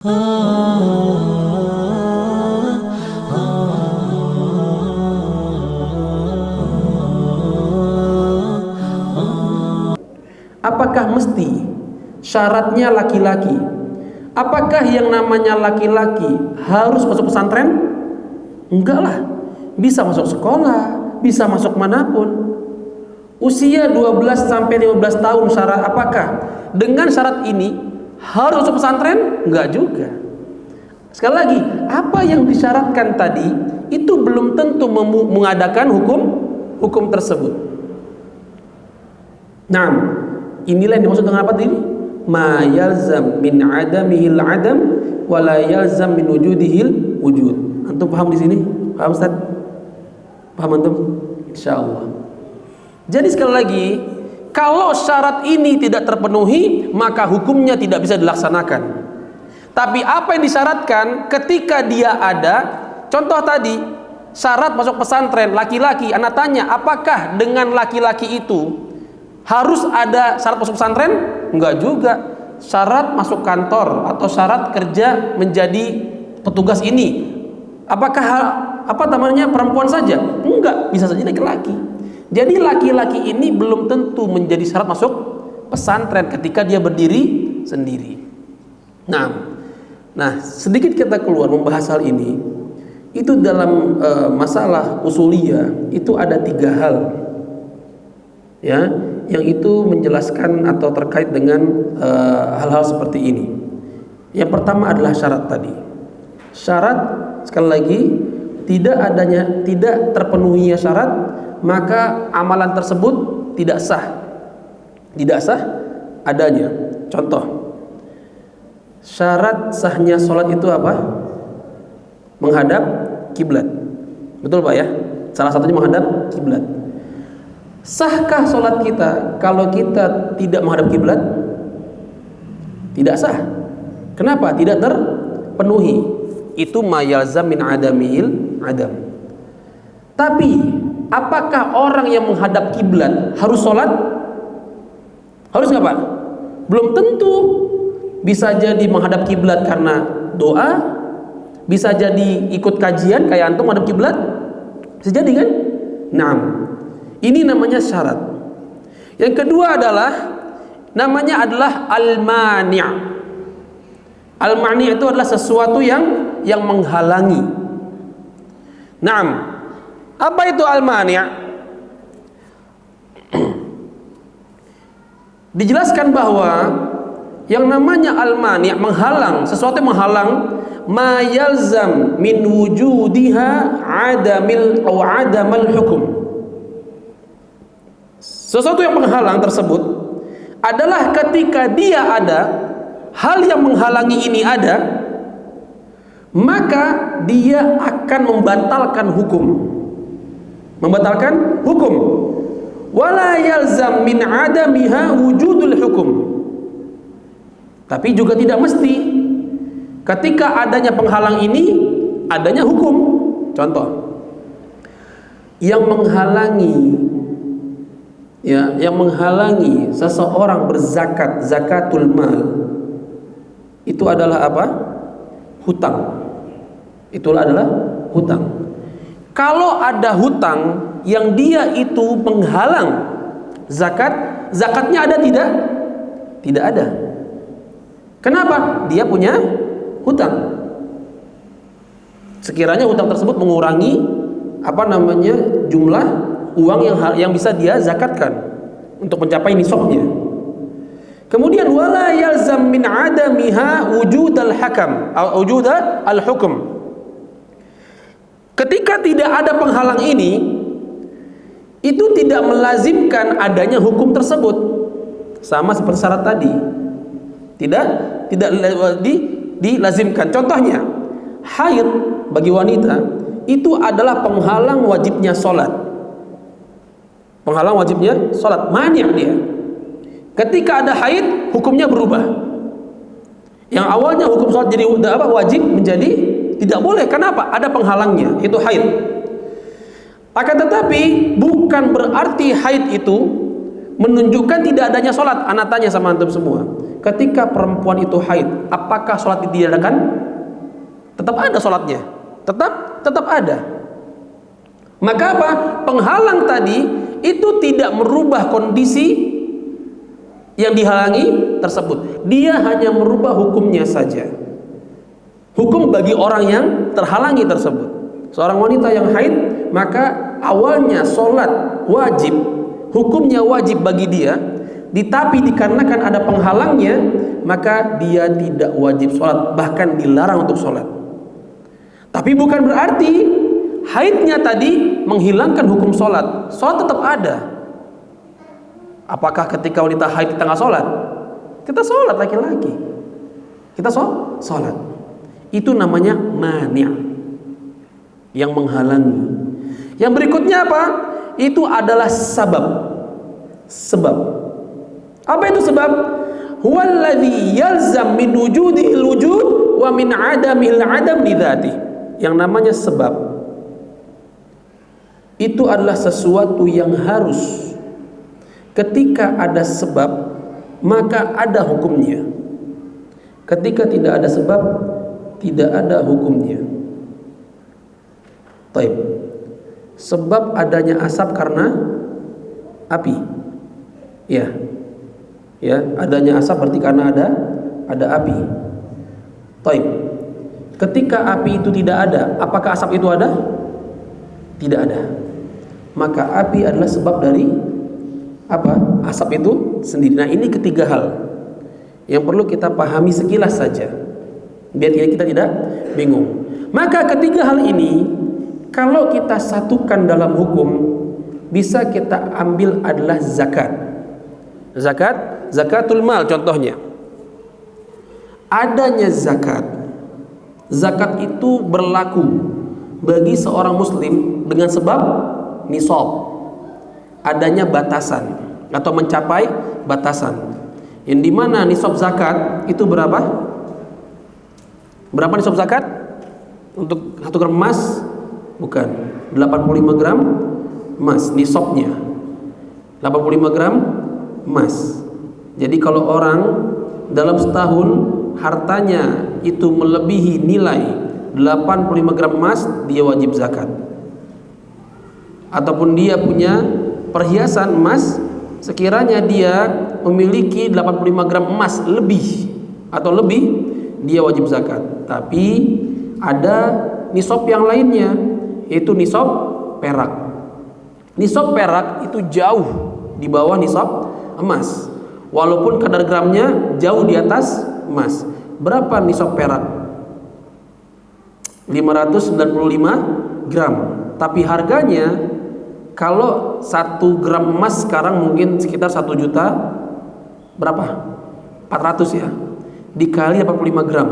Apakah mesti syaratnya laki-laki? Apakah yang namanya laki-laki harus masuk pesantren? Enggak lah, bisa masuk sekolah, bisa masuk manapun. Usia 12 sampai 15 tahun syarat apakah? Dengan syarat ini harus masuk pesantren? Enggak juga. Sekali lagi, apa yang disyaratkan tadi itu belum tentu mengadakan hukum tersebut. Nah, inilah yang dimaksud dengan apa tadi? Ma yalzam min adamihil adam wa la yalzam min wujudihil wujud. Antum paham di sini? Paham Ustaz? Paham antum? Insyaallah. Jadi sekali lagi, kalau syarat ini tidak terpenuhi, maka hukumnya tidak bisa dilaksanakan. Tapi apa yang disyaratkan ketika dia ada, contoh tadi, syarat masuk pesantren laki-laki, anak tanya, apakah dengan laki-laki itu harus ada syarat masuk pesantren? Enggak juga. Syarat masuk kantor atau syarat kerja menjadi petugas ini, apakah perempuan saja? Enggak, bisa saja laki-laki. Jadi laki-laki ini belum tentu menjadi syarat masuk pesantren ketika dia berdiri sendiri. Nah, sedikit kita keluar membahas hal ini. Itu dalam masalah usuliyah itu ada 3 hal, ya, yang itu menjelaskan atau terkait dengan hal-hal seperti ini. Yang pertama adalah syarat tadi. Syarat, sekali lagi, tidak terpenuhinya syarat, maka amalan tersebut tidak sah. Tidak sah adanya. Contoh, syarat sahnya sholat itu apa? Menghadap kiblat. Betul Pak ya? Salah satunya menghadap kiblat. Sahkah sholat kita kalau kita tidak menghadap kiblat? Tidak sah. Kenapa? Tidak terpenuhi. Itu ma yalzam min adamil adam. Tapi apakah orang yang menghadap kiblat harus sholat? Harus nggak Pak? Belum tentu. Bisa jadi menghadap kiblat karena doa, bisa jadi ikut kajian kayak antum menghadap kiblat, bisa jadi kan? Nah, ini namanya syarat. Yang kedua namanya adalah al-mani'. Al-mani' itu adalah sesuatu yang menghalangi. Nah, apa itu al-mani'? Dijelaskan bahwa yang namanya al-mani' menghalang, sesuatu yang menghalang, ma yalzam min wujudiha adamal hukum. Sesuatu yang menghalang tersebut adalah ketika dia ada, hal yang menghalangi ini ada, maka dia akan membatalkan hukum. Membatalkan hukum. Wala yalzam min adamiha wujudul hukum. Tapi juga tidak mesti ketika adanya penghalang ini adanya hukum. Contoh, yang menghalangi seseorang berzakat, zakatul mal, itu adalah apa? Hutang. Itulah adalah hutang. Kalau ada hutang yang dia itu menghalang zakatnya ada tidak? Tidak ada. Kenapa? Dia punya hutang. Sekiranya hutang tersebut mengurangi jumlah uang yang bisa dia zakatkan untuk mencapai nisabnya. Kemudian wala yalzam min adamiha wujudal hukum. Ketika tidak ada penghalang ini, itu tidak melazimkan adanya hukum tersebut. Sama seperti syarat tadi. Tidak dilazimkan. Contohnya, haid bagi wanita itu adalah penghalang wajibnya sholat. Penghalang wajibnya sholat, mani' dia. Ketika ada haid, hukumnya berubah. Yang awalnya hukum sholat jadi wajib menjadi tidak boleh. Kenapa? Ada penghalangnya, itu haid. Akan tetapi bukan berarti haid itu menunjukkan tidak adanya sholat. Anak tanya sama antum semua, ketika perempuan itu haid, apakah sholat ditiadakan? Tetap ada sholatnya, tetap ada. Maka apa? Penghalang tadi itu tidak merubah kondisi yang dihalangi tersebut. Dia hanya merubah hukumnya saja. Hukum bagi orang yang terhalangi tersebut. Seorang wanita yang haid, maka awalnya sholat wajib, hukumnya wajib bagi dia, tapi dikarenakan ada penghalangnya, maka dia tidak wajib sholat, bahkan dilarang untuk sholat. Tapi bukan berarti haidnya tadi menghilangkan hukum sholat. Sholat tetap ada. Apakah ketika wanita haid kita nggak sholat? Kita sholat laki-laki. Kita sholat. Itu namanya mani', yang menghalangi. Yang berikutnya apa? Itu adalah sebab. Apa itu sebab? Huwallazi yalzam min wujudihil wujud wa min adamil adam li dzatihi. Yang namanya sebab itu adalah sesuatu yang harus. Ketika ada sebab, maka ada hukumnya. Ketika tidak ada sebab, tidak ada hukumnya. Taib. Sebab adanya asap karena api. Ya, adanya asap berarti karena ada api. Taib. Ketika api itu tidak ada, apakah asap itu ada? Tidak ada. Maka api adalah sebab dari apa? Asap itu sendiri. Nah, ini ketiga hal yang perlu kita pahami sekilas saja, biar kita tidak bingung. Maka ketiga hal ini kalau kita satukan dalam hukum, bisa kita ambil adalah zakat. Zakatul mal contohnya. Adanya zakat itu berlaku bagi seorang muslim dengan sebab nisab. Adanya batasan atau mencapai batasan. Yang dimana nisab zakat itu berapa? Berapa nisab zakat? Untuk 1 gram emas? Bukan, 85 gram emas nisabnya. 85 gram emas. Jadi kalau orang dalam setahun hartanya itu melebihi nilai 85 gram emas, dia wajib zakat. Ataupun dia punya perhiasan emas, sekiranya dia memiliki 85 gram emas lebih, dia wajib zakat. Tapi ada nisab yang lainnya, yaitu nisab perak. Nisab perak itu jauh di bawah nisab emas, walaupun kadar gramnya jauh di atas emas. Berapa nisab perak? 595 gram. Tapi harganya, kalau 1 gram emas sekarang mungkin sekitar 1 juta berapa? 400 ya. Dikali 85 gram.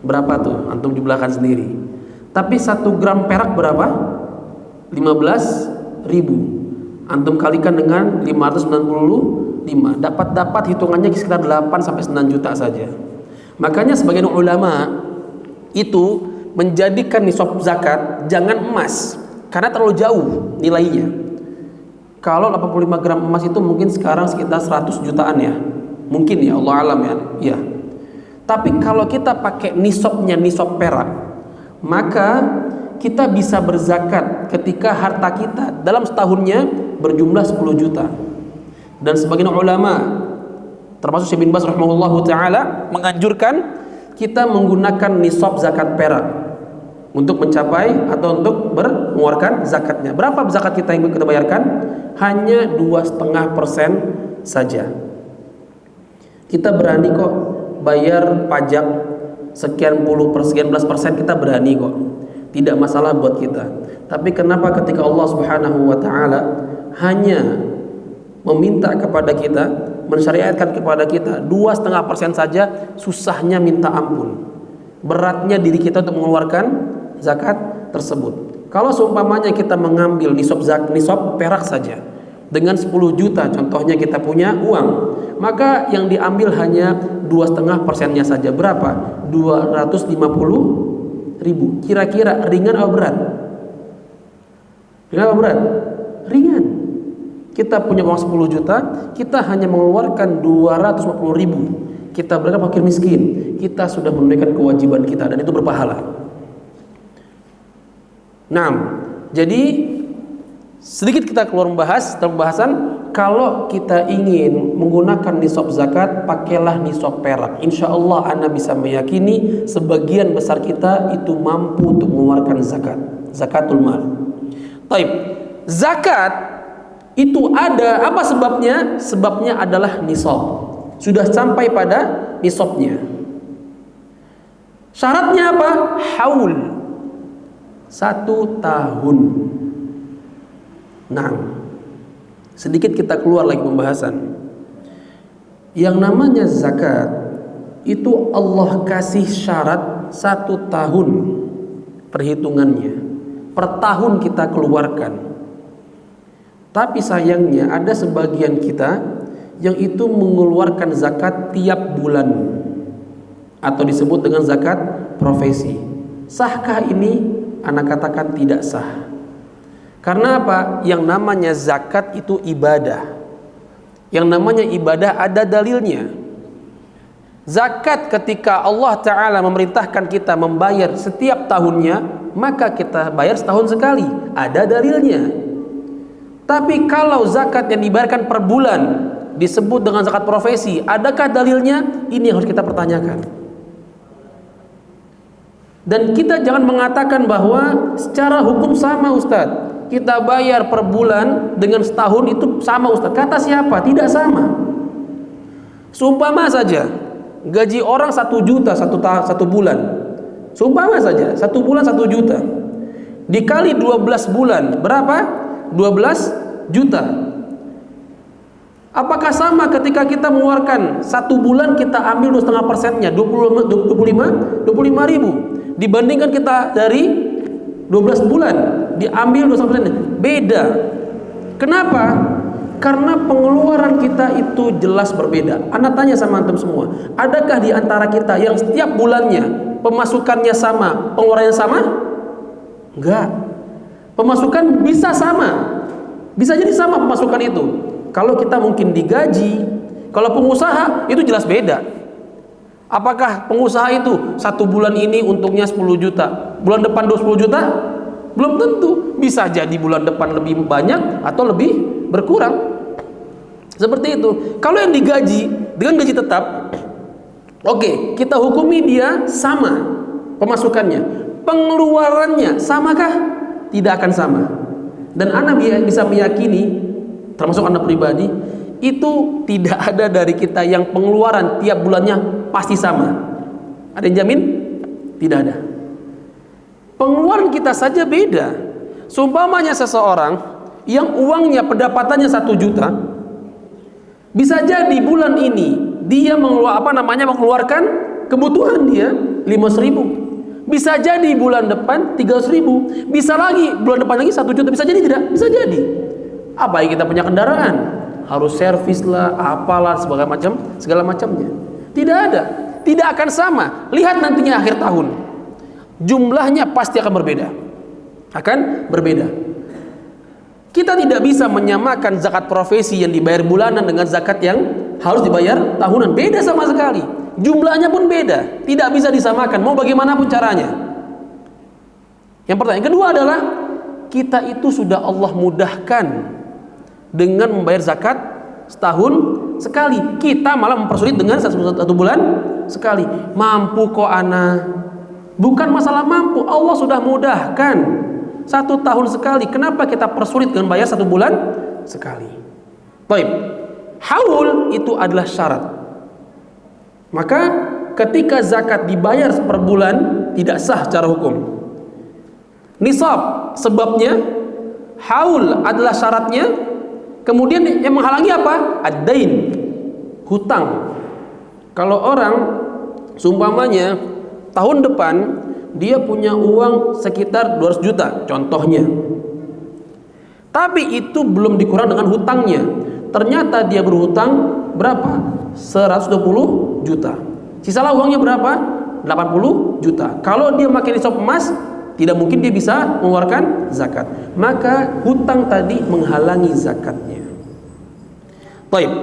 Berapa tuh? Antum jumlahkan sendiri. Tapi 1 gram perak berapa? 15.000. Antum kalikan dengan 595. Dapat hitungannya sekitar 8 sampai 9 juta saja. Makanya sebagian ulama itu menjadikan nisab zakat jangan emas, karena terlalu jauh nilainya. Kalau 85 gram emas itu mungkin sekarang sekitar 100 jutaan ya. Mungkin ya, Allah alam ya. Tapi kalau kita pakai nisabnya nisab perak, maka kita bisa berzakat ketika harta kita dalam setahunnya berjumlah 10 juta. Dan sebagian ulama termasuk Syekh bin Baz rahimahullahu taala menganjurkan kita menggunakan nisab zakat perak untuk mencapai atau untuk mengeluarkan zakatnya. Berapa zakat kita yang kita bayarkan? Hanya 2,5% saja. Kita berani kok bayar pajak sekian belas persen, kita berani kok. Tidak masalah buat kita. Tapi kenapa ketika Allah Subhanahu wa taala hanya meminta kepada kita, mensyariatkan kepada kita 2,5% saja, susahnya minta ampun. Beratnya diri kita untuk mengeluarkan zakat tersebut. Kalau seumpamanya kita mengambil nisab perak saja dengan 10 juta, contohnya kita punya uang, maka yang diambil hanya 2,5%-nya saja. Berapa? 250.000. Kira-kira ringan atau berat? Ringan. kita punya uang 10 juta, kita hanya mengeluarkan 250 ribu, kita berikan fakir miskin, kita sudah menunaikan kewajiban kita dan itu berpahala. Nah, jadi sedikit kita keluar membahas dalam pembahasan, kalau kita ingin menggunakan nisab zakat, pakailah nisab perak. Insya Allah Anda bisa meyakini sebagian besar kita itu mampu untuk mengeluarkan zakat, zakatul mal. Taib, zakat itu ada apa sebabnya? Sebabnya adalah nisab. Sudah sampai pada nisabnya. Syaratnya apa? Haul, 1 tahun. Nah, sedikit kita keluar lagi pembahasan. Yang namanya zakat itu Allah kasih syarat 1 tahun perhitungannya. Per tahun kita keluarkan. Tapi sayangnya ada sebagian kita yang itu mengeluarkan zakat tiap bulan, atau disebut dengan zakat profesi. Sahkah ini? Anak katakan tidak sah. Karena apa? Yang namanya zakat itu ibadah. Yang namanya ibadah ada dalilnya. Zakat ketika Allah Ta'ala memerintahkan kita membayar setiap tahunnya, maka kita bayar setahun sekali. Ada dalilnya. Tapi kalau zakat yang dibayarkan per bulan disebut dengan zakat profesi, adakah dalilnya? Ini yang harus kita pertanyakan. Dan kita jangan mengatakan bahwa secara hukum sama Ustadz, kita bayar per bulan dengan setahun itu sama Ustaz. Kata siapa? Tidak sama. Seumpama saja gaji orang 1 juta satu bulan. Seumpama saja 1 bulan 1 juta dikali 12 bulan berapa? 12 juta. Apakah sama ketika kita mengeluarkan 1 bulan kita ambil 2,5%-nya 25 ribu, dibandingkan kita dari 12 bulan diambil 2,5%? Beda. Kenapa? Karena pengeluaran kita itu jelas berbeda. Anda tanya sama antum semua, adakah di antara kita yang setiap bulannya pemasukannya sama, pengeluarannya sama? Enggak. Pemasukan bisa sama, bisa jadi sama pemasukan itu. Kalau kita mungkin digaji, kalau pengusaha itu jelas beda. Apakah pengusaha itu 1 bulan ini untungnya 10 juta, bulan depan 20 juta? Belum tentu. Bisa jadi bulan depan lebih banyak atau lebih berkurang. Seperti itu. Kalau yang digaji dengan gaji tetap, oke, kita hukumi dia sama pemasukannya. Pengeluarannya samakah? Tidak akan sama. Dan Anda bisa meyakini, termasuk Anda pribadi, itu tidak ada dari kita yang pengeluaran tiap bulannya pasti sama. Ada yang jamin? Tidak ada. Pengeluaran kita saja beda. Seumpamanya seseorang yang uangnya pendapatannya 1 juta, bisa jadi bulan ini dia mengeluarkan kebutuhan dia 500 ribu. Bisa jadi bulan depan 300 ribu. Bisa lagi bulan depan lagi 1 juta. Bisa jadi tidak? Bisa jadi. Apa yang kita punya kendaraan? Harus servis lah, apalah, segala macamnya. Tidak ada. Tidak akan sama. Lihat nantinya akhir tahun. Jumlahnya pasti akan berbeda. Akan berbeda. Kita tidak bisa menyamakan zakat profesi yang dibayar bulanan dengan zakat yang harus dibayar tahunan. Beda sama sekali. Jumlahnya pun beda. Tidak bisa disamakan. Mau bagaimanapun caranya. Yang pertama. Yang kedua adalah kita itu sudah Allah mudahkan dengan membayar zakat setahun sekali. Kita malah mempersulit dengan satu bulan sekali. Mampu kok ana? Bukan masalah mampu. Allah sudah mudahkan 1 tahun sekali. Kenapa kita persulit dengan bayar 1 bulan sekali? Baik. Haul itu adalah syarat. Maka ketika zakat dibayar per bulan tidak sah secara hukum. Nisab sebabnya, haul adalah syaratnya. Kemudian yang menghalangi apa? Ad-dain, hutang. Kalau orang seumpamanya tahun depan dia punya uang sekitar 200 juta contohnya, tapi itu belum dikurang dengan hutangnya. Ternyata dia berhutang berapa? 120 juta. Sisalah uangnya berapa? 80 juta. Kalau dia makin nisab emas, tidak mungkin dia bisa mengeluarkan zakat. Maka hutang tadi menghalangi zakatnya. Baik.